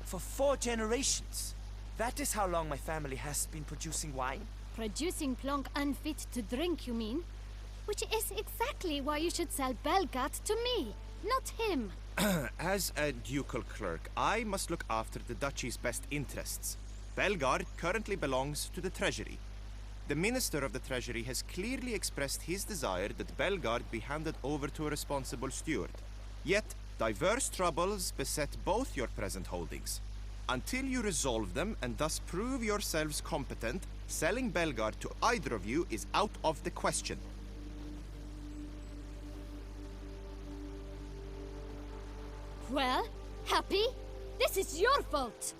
For 4 generations. That is how long my family has been producing wine. Producing plonk unfit to drink, you mean? Which is exactly why you should sell Belgard to me, not him. As a ducal clerk, I must look after the duchy's best interests. Belgard currently belongs to the treasury. The minister of the treasury has clearly expressed his desire that Belgard be handed over to a responsible steward. Yet, diverse troubles beset both your present holdings. Until you resolve them and thus prove yourselves competent, selling Belgard to either of you is out of the question. Well, Happy? This is your fault!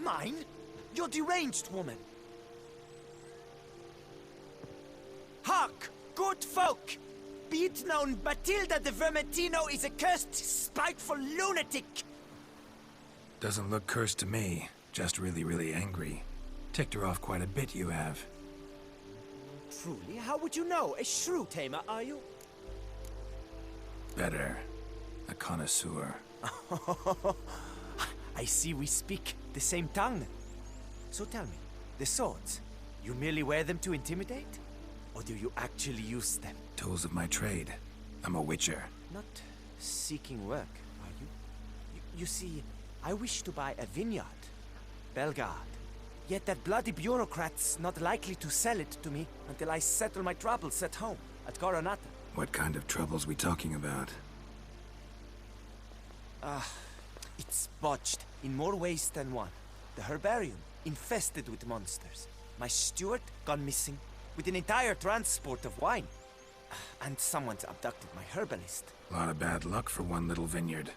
Mine? You're deranged, woman. Hark, good folk! Be it known, Matilda de Vermentino is a cursed, spiteful lunatic! Doesn't look cursed to me. Just really angry. Ticked her off quite a bit, you have. Truly? How would you know? A shrew tamer, are you? Better. A connoisseur. I see we speak the same tongue. So tell me, the swords, you merely wear them to intimidate? Or do you actually use them? Tools of my trade. I'm a witcher. Not seeking work, are you? You see, I wish to buy a vineyard. Belgard. Yet that bloody bureaucrat's not likely to sell it to me until I settle my troubles at home, at Coronata. What kind of troubles we talking about? It's botched in more ways than one. The herbarium, infested with monsters. My steward, gone missing, with an entire transport of wine. And someone's abducted my herbalist. A lot of bad luck for one little vineyard.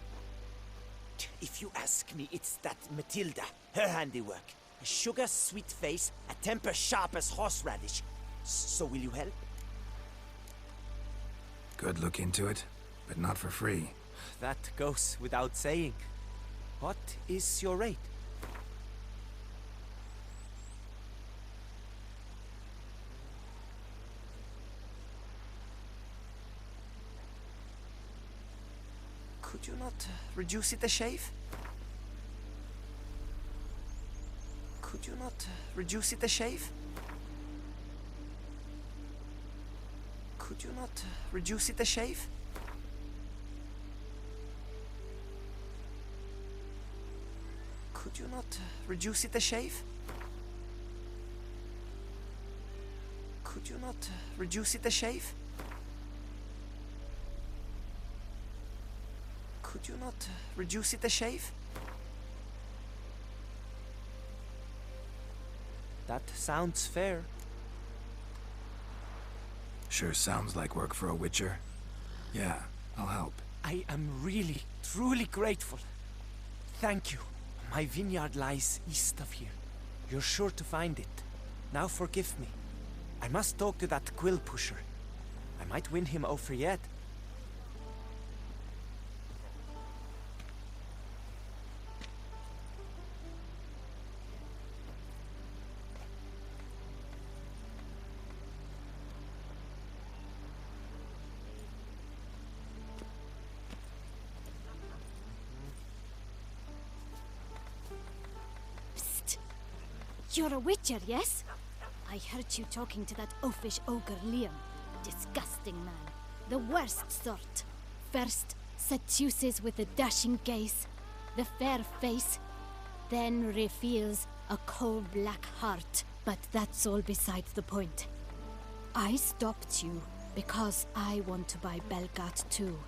If you ask me, it's that Matilda, her handiwork. A sugar-sweet face, a temper sharp as horseradish. So will you help? Good look into it, but not for free. That goes without saying. What is your rate? Could you not reduce it a shave? Could you not reduce it a shave? Could you not reduce it a shave? Could you not reduce it a shave? Could you not reduce it a shave? Could you not reduce it a shave? That sounds fair. Sure sounds like work for a witcher. Yeah, I'll help. I am really, truly grateful. Thank you. My vineyard lies east of here. You're sure to find it. Now forgive me. I must talk to that quill pusher. I might win him over yet. You're a witcher, yes? I heard you talking to that oafish ogre Liam. Disgusting man. The worst sort. First, seduces with a dashing gaze, the fair face, then reveals a coal black heart. But that's all beside the point. I stopped you because I want to buy Belgard too.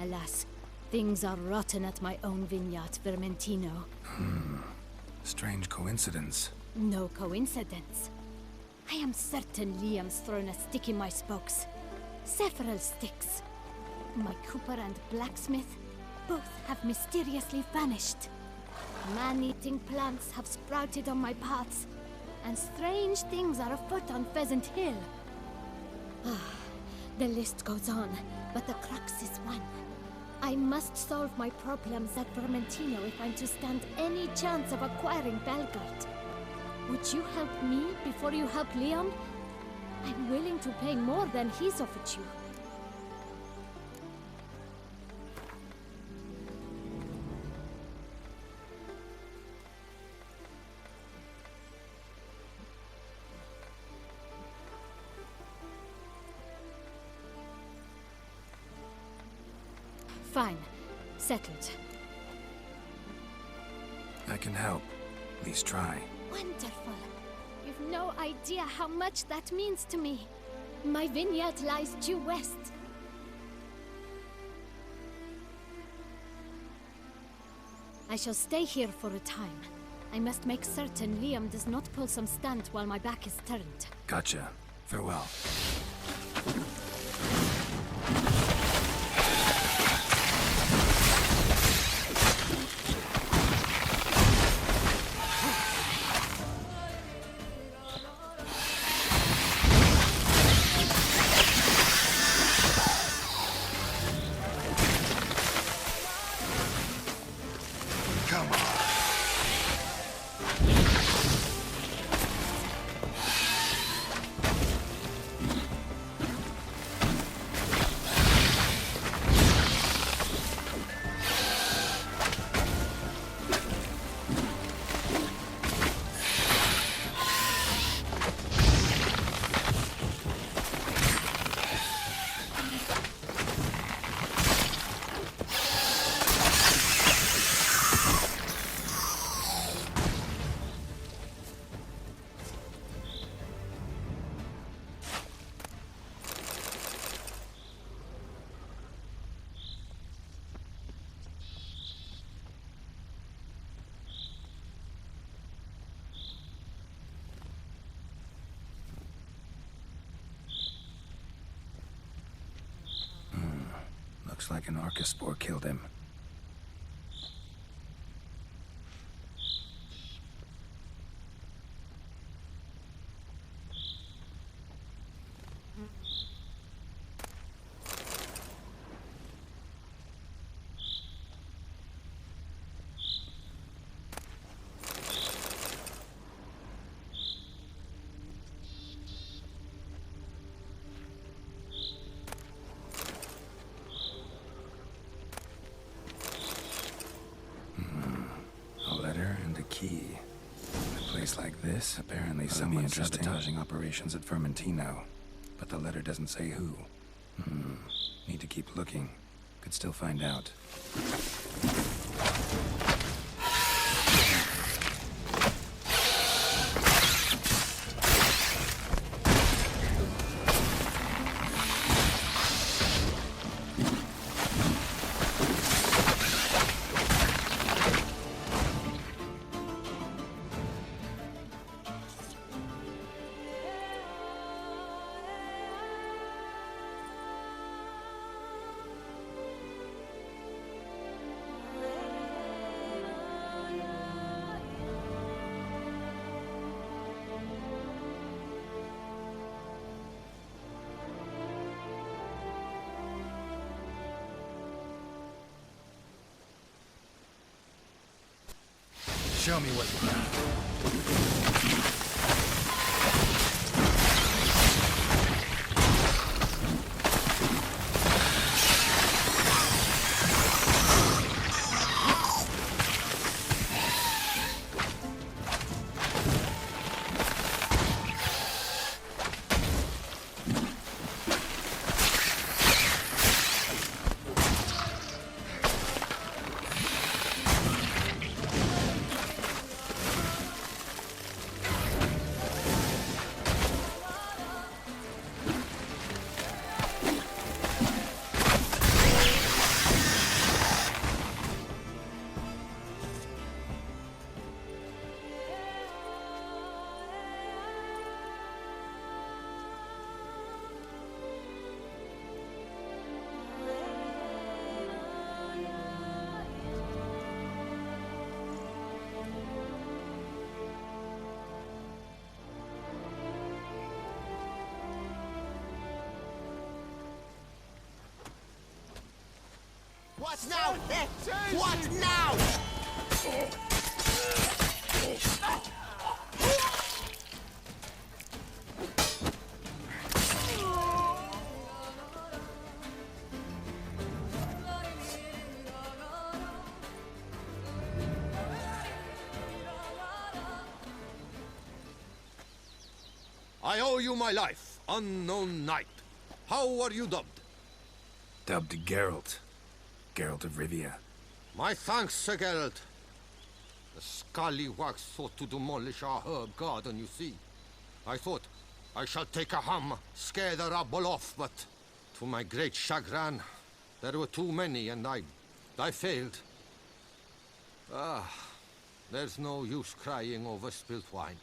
Alas, things are rotten at my own vineyard, Vermentino. Strange coincidence. No coincidence. I am certain Liam's thrown a stick in my spokes. Several sticks. My cooper and blacksmith both have mysteriously vanished. Man-eating plants have sprouted on my paths, and strange things are afoot on Pheasant Hill. The list goes on, but the crux is one. I must solve my problems at Vermentino if I'm to stand any chance of acquiring Belgard. Would you help me before you help Leon? I'm willing to pay more than he's offered you. Fine. Settled. I can help. At least try. Wonderful. You've no idea how much that means to me. My vineyard lies due west. I shall stay here for a time. I must make certain Liam does not pull some stunt while my back is turned. Gotcha. Farewell. Looks like an archaspore killed him. Key. In a place like this, apparently someone's sabotaging operations at Fermentino. But the letter doesn't say who. Need to keep looking. Could still find out. Show me what you got. What now? What now? I owe you my life, unknown knight. How are you dubbed? Dubbed Geralt. Geralt of Rivia. My thanks, Sir Geralt. The scallywags thought to demolish our herb garden, you see. I thought, I shall take a hammer, scare the rabble off, but to my great chagrin, there were too many, and I failed. There's no use crying over spilt wine.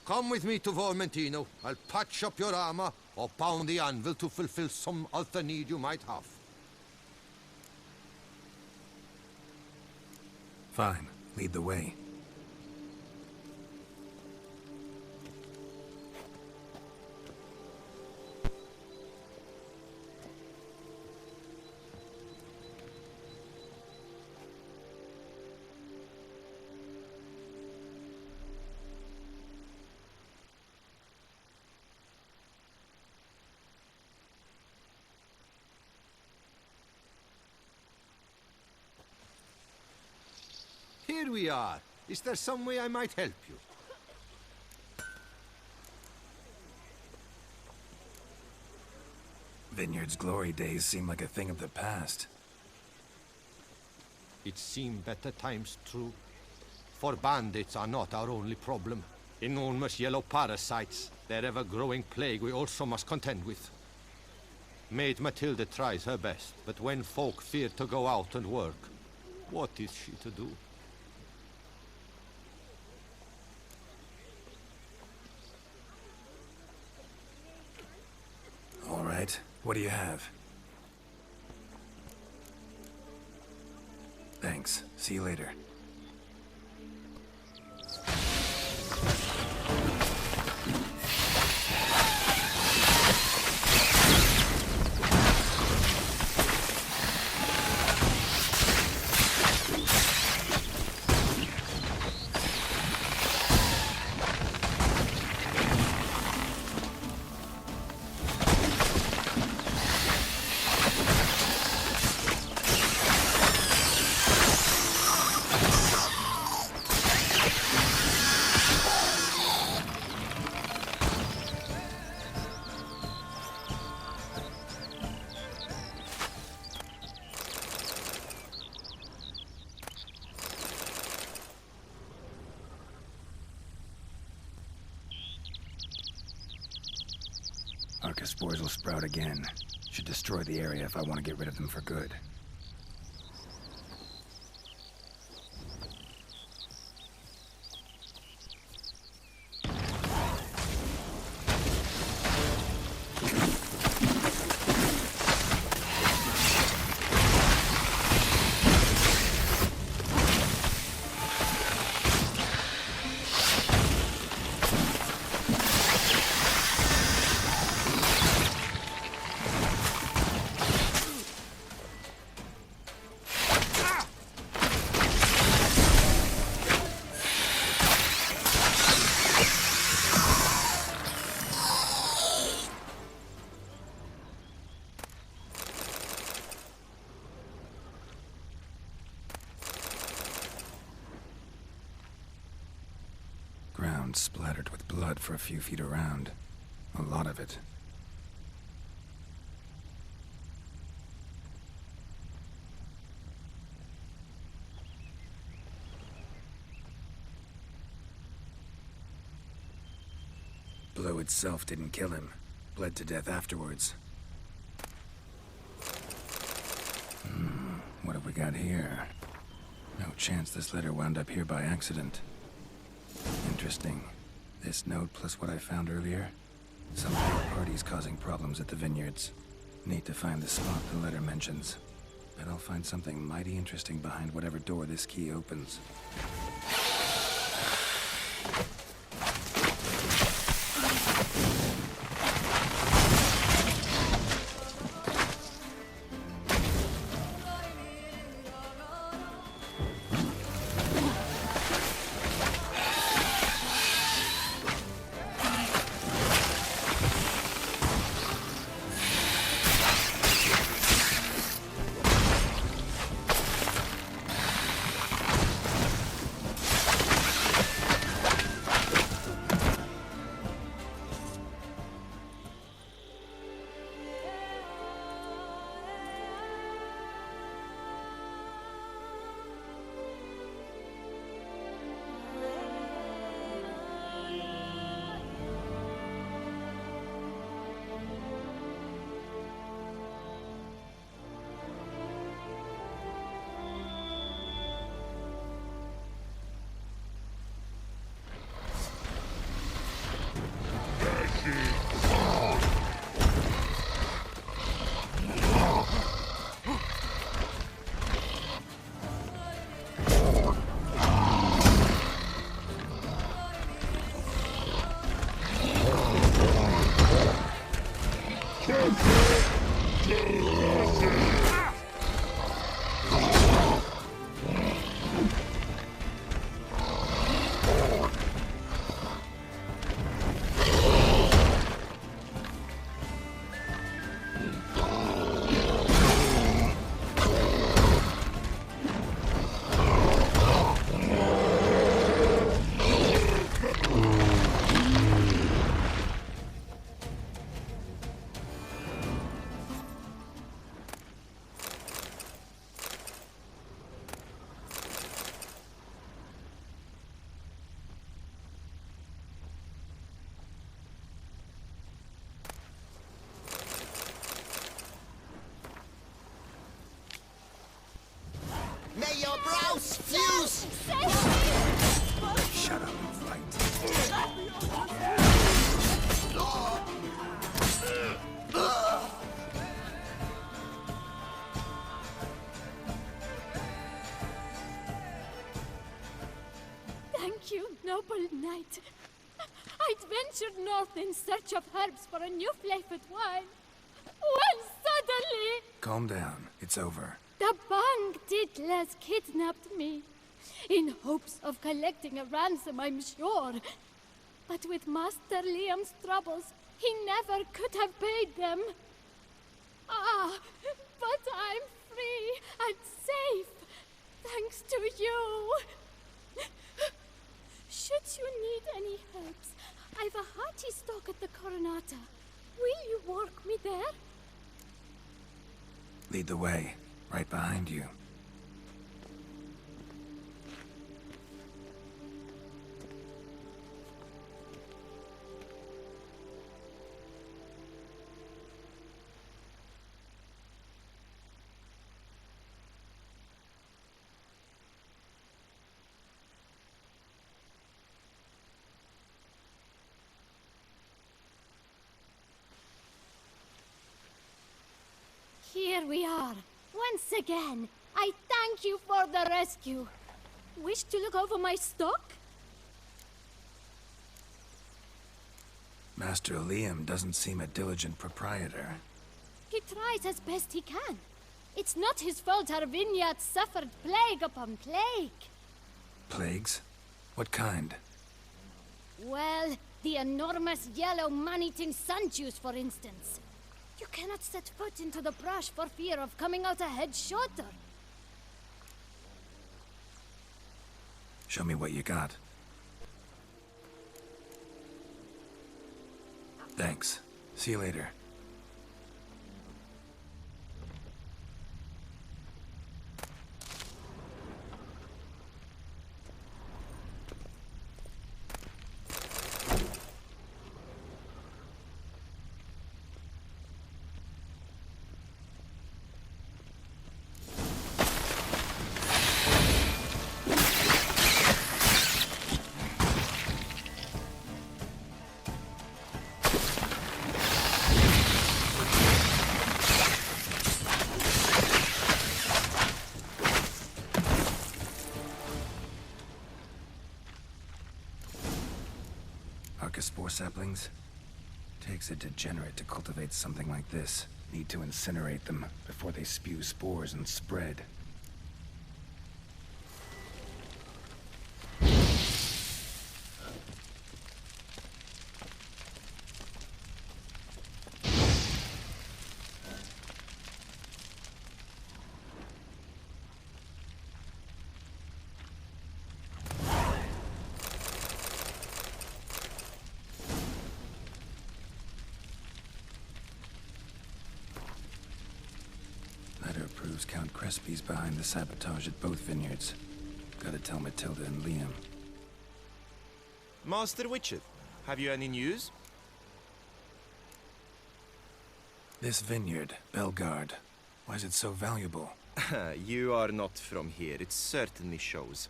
Come with me to Vermentino. I'll patch up your armor or pound the anvil to fulfill some other need you might have. Fine. Lead the way. Here we are. Is there some way I might help you? Vineyard's glory days seem like a thing of the past. It seemed better times, true. For bandits are not our only problem. Enormous yellow parasites, their ever-growing plague we also must contend with. Maid Matilda tries her best, but when folk fear to go out and work, what is she to do? All right. What do you have? Thanks. See you later. Spores will sprout again. Should destroy the area if I want to get rid of them for good. Splattered with blood for a few feet around. A lot of it. Blow itself didn't kill him. Bled to death afterwards. What have we got here? No chance this letter wound up here by accident. Interesting. This note plus what I found earlier. Some third parties causing problems at the vineyards. Need to find the spot the letter mentions. Bet I'll find something mighty interesting behind whatever door this key opens. noble knight. I'd ventured north in search of herbs for a new flavored wine. When suddenly... Calm down. It's over. the bandits kidnapped me. In hopes of collecting a ransom, I'm sure. But with Master Liam's troubles, he never could have paid them. Ah, but I'm free and safe, thanks to you. Should you need any herbs, I've a hearty stock at the Coronata. Will you work me there? Lead the way. Right behind you. Here we are. Once again, I thank you for the rescue. Wish to look over my stock? Master Liam doesn't seem a diligent proprietor. He tries as best he can. It's not his fault our vineyard suffered plague upon plague. Plagues? What kind? Well, the enormous yellow man-eating sun juice, for instance. You cannot set foot into the brush for fear of coming out a head shorter. Show me what you got. Thanks. See you later. Spore saplings? Takes a degenerate to cultivate something like this. Need to incinerate them before they spew spores and spread. Proves Count Crespi's behind the sabotage at both vineyards. Gotta tell Matilda and Liam. Master Witcher, have you any news? This vineyard, Belgard, why is it so valuable? You are not from here, it certainly shows.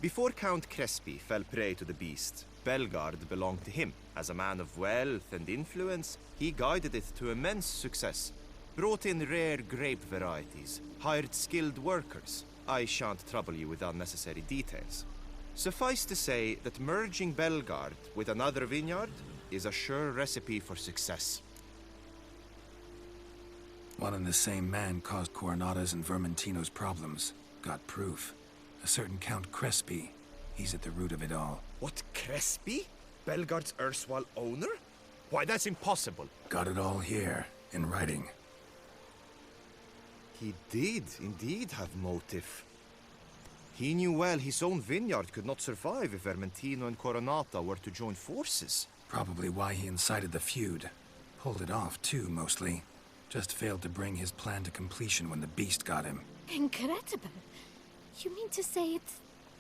Before Count Crespi fell prey to the beast, Belgard belonged to him. As a man of wealth and influence, he guided it to immense success. Brought in rare grape varieties, hired skilled workers. I shan't trouble you with unnecessary details. Suffice to say that merging Belgard with another vineyard is a sure recipe for success. One and the same man caused Coronata's and Vermentino's problems. Got proof. A certain Count Crespi. He's at the root of it all. What, Crespi? Belgard's erstwhile owner? Why, that's impossible. Got it all here, in writing. He did indeed have motive. He knew well his own vineyard could not survive if Vermentino and Coronata were to join forces. Probably why he incited the feud. Pulled it off, too, mostly. Just failed to bring his plan to completion when the beast got him. Incredible. You mean to say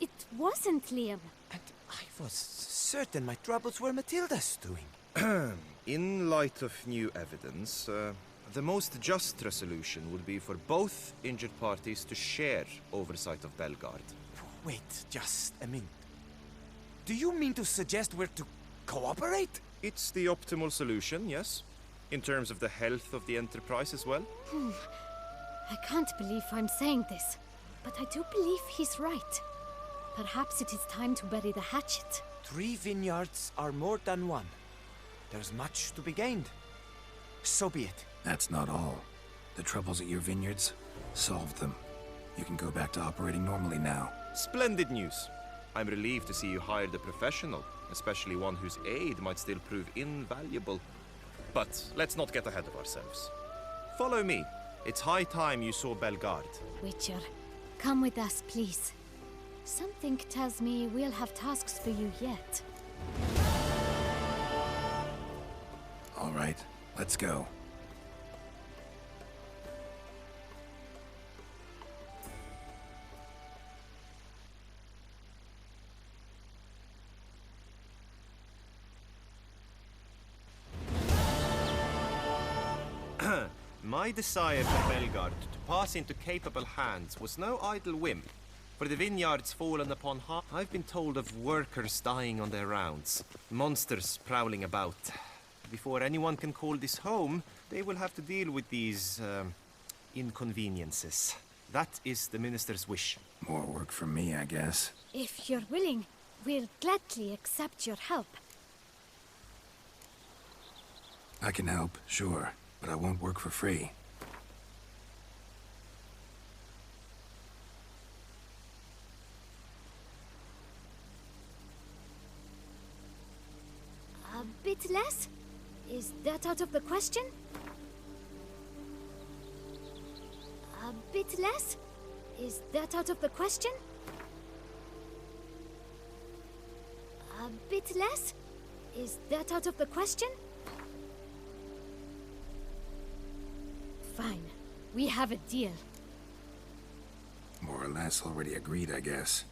it wasn't Liam? And I was certain my troubles were Matilda's doing. In light of new evidence, the most just resolution would be for both injured parties to share oversight of Belgard. Wait, just a minute. Do you mean to suggest we're to cooperate? It's the optimal solution, yes. In terms of the health of the enterprise as well. I can't believe I'm saying this, but I do believe he's right. Perhaps it is time to bury the hatchet. 3 vineyards are more than one. There's much to be gained. So be it. That's not all. The troubles at your vineyards, solved them. You can go back to operating normally now. Splendid news. I'm relieved to see you hired a professional, especially one whose aid might still prove invaluable. But let's not get ahead of ourselves. Follow me. It's high time you saw Belgard. Witcher, come with us, please. Something tells me we'll have tasks for you yet. All right, let's go. My desire for Belgard to pass into capable hands was no idle whim. For the vineyards fallen upon I've been told of workers dying on their rounds, monsters prowling about. Before anyone can call this home, they will have to deal with these, inconveniences. That is the minister's wish. More work for me, I guess. If you're willing, we'll gladly accept your help. I can help, sure, but I won't work for free. A bit less? Is that out of the question? A bit less? Is that out of the question? A bit less? Is that out of the question? Fine. We have a deal. More or less already agreed, I guess.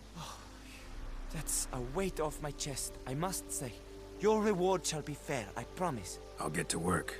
That's a weight off my chest, I must say. Your reward shall be fair, I promise. I'll get to work.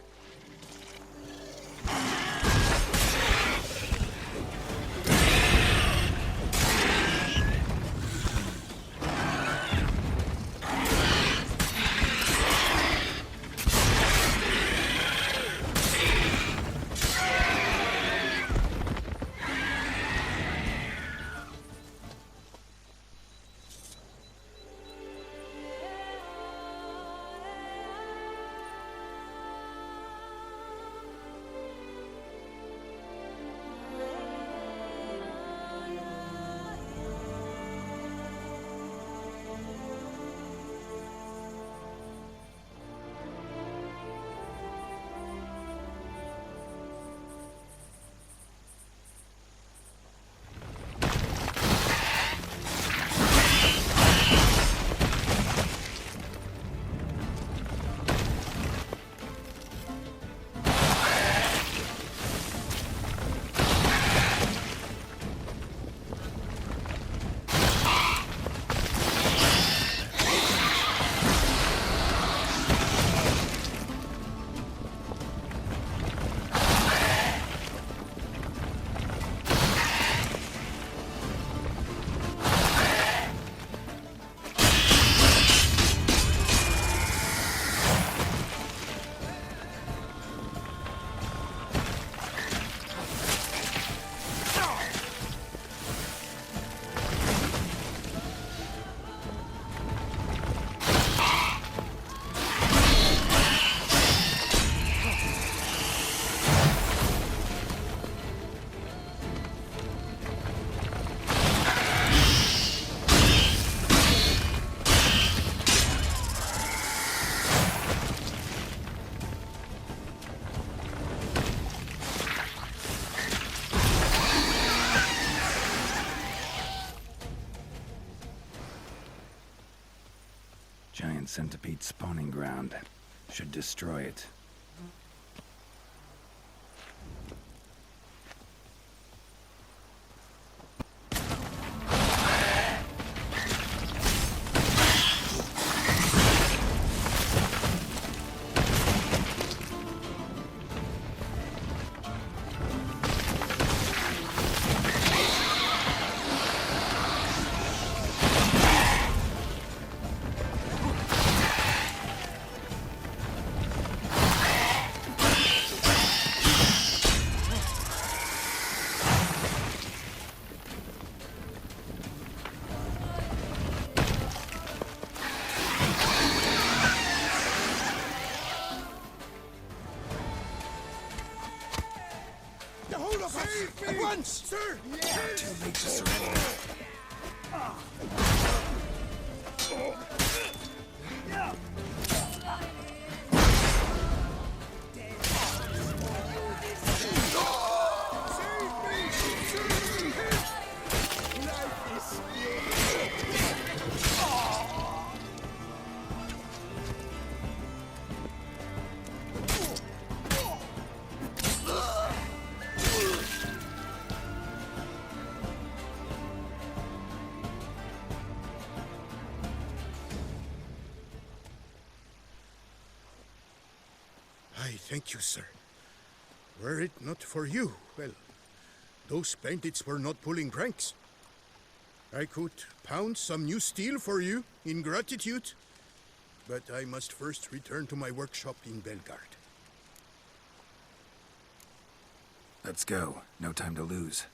Giant centipede spawning ground. Should destroy it. Surrender! Not too late to surrender. I thank you, sir. Were it not for you, well, those bandits were not pulling pranks. I could pound some new steel for you in gratitude, but I must first return to my workshop in Belgard. Let's go. No time to lose.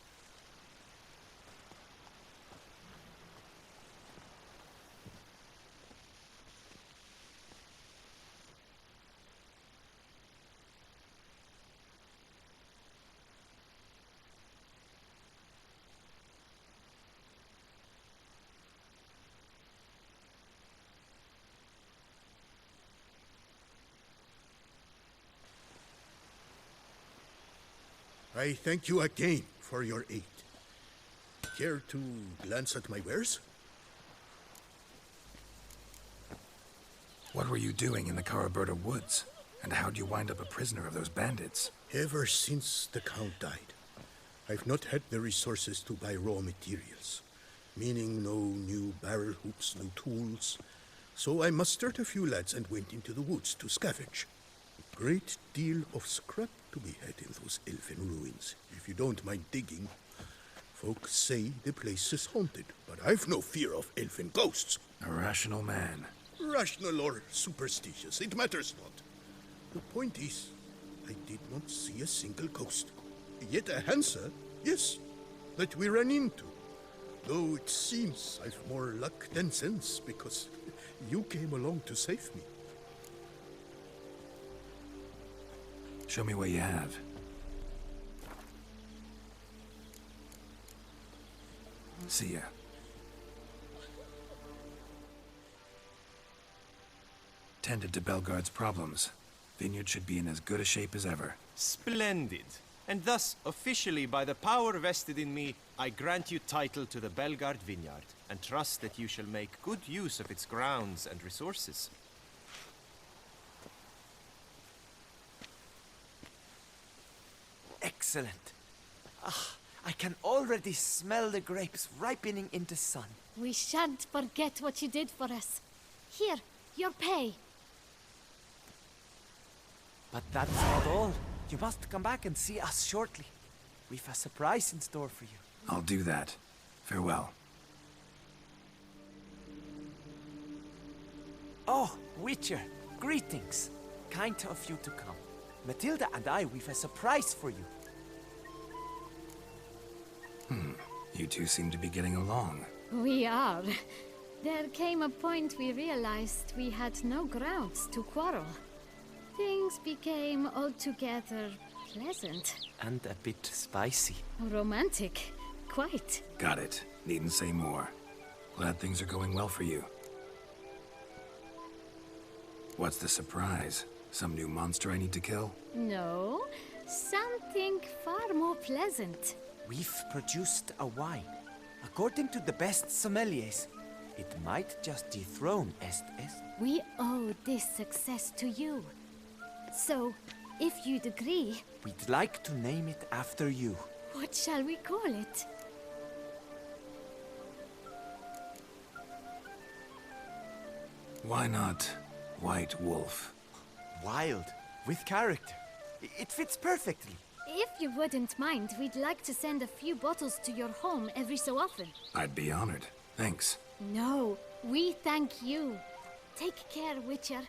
I thank you again for your aid. Care to glance at my wares? What were you doing in the Caraberta woods? And how'd you wind up a prisoner of those bandits? Ever since the Count died, I've not had the resources to buy raw materials. Meaning no new barrel hoops, no tools. So I mustered a few lads and went into the woods to scavenge. Great deal of scrap to be had in those elfin ruins, if you don't mind digging. Folks say the place is haunted, but I've no fear of elfin ghosts. A rational man. Rational or superstitious, it matters not. The point is, I did not see a single ghost. Yet a Hansa, yes, that we ran into. Though it seems I've more luck than sense, because you came along to save me. Show me what you have. See ya. Tended to Belgard's problems. Vineyard should be in as good a shape as ever. Splendid. And thus, officially by the power vested in me, I grant you title to the Belgard vineyard, and trust that you shall make good use of its grounds and resources. Excellent. I can already smell the grapes ripening in the sun. We shan't forget what you did for us. Here, your pay. But that's not all. You must come back and see us shortly. We've a surprise in store for you. I'll do that. Farewell. Oh, Witcher, greetings. Kind of you to come. Matilda and I, we've a surprise for you. You two seem to be getting along. We are. There came a point we realized we had no grounds to quarrel. Things became altogether pleasant. And a bit spicy. Romantic. Quite. Got it. Needn't say more. Glad things are going well for you. What's the surprise? Some new monster I need to kill? No, something far more pleasant. We've produced a wine. According to the best sommeliers, it might just dethrone Est. We owe this success to you. So, if you'd agree... We'd like to name it after you. What shall we call it? Why not White Wolf? Wild, with character. It fits perfectly. If you wouldn't mind, we'd like to send a few bottles to your home every so often. I'd be honored. Thanks. No, we thank you. Take care, Witcher.